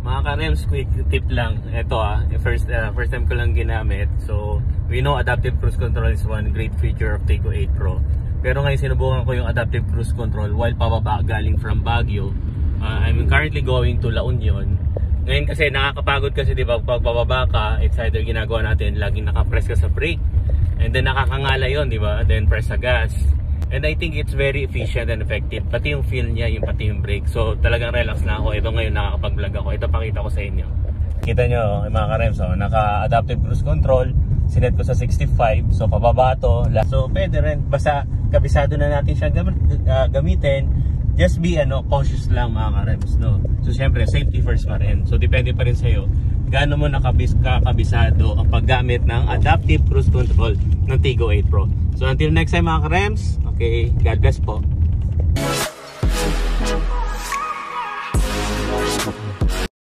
Mga ka-rems, quick tip lang. Ito first time ko lang ginamit. So, we know adaptive cruise control is one great feature of Tigo 8 Pro. Pero ngayon sinubukan ko yung adaptive cruise control while pababa galing from Baguio. I'm currently going to La Union. Ngayon kasi nakakapagod kasi, di ba, pag pababa ka, it's either ginagawa natin, laging nakapress ka sa brake. And then nakakangala yon, di ba? Then press sa gas. And I think it's very efficient and effective. Pati yung feel niya, yung pati yung brake. So talagang relax na ako. Ito ngayon nakakapag-vlog ako. Ito pakita ko sa inyo. Kita nyo mga ka-rems, naka-adaptive cruise control. Sinet ko sa 65. So pababa to. So pwede rin. Basta kabisado na natin siya gamitin. Just be cautious lang mga ka-rems, no? So syempre safety first pa rin. So depende pa rin sa'yo gaano mo kakabisado ang paggamit ng adaptive cruise control ng Tigo 8 Pro. So until next time mga ka-rems, okay, God bless po.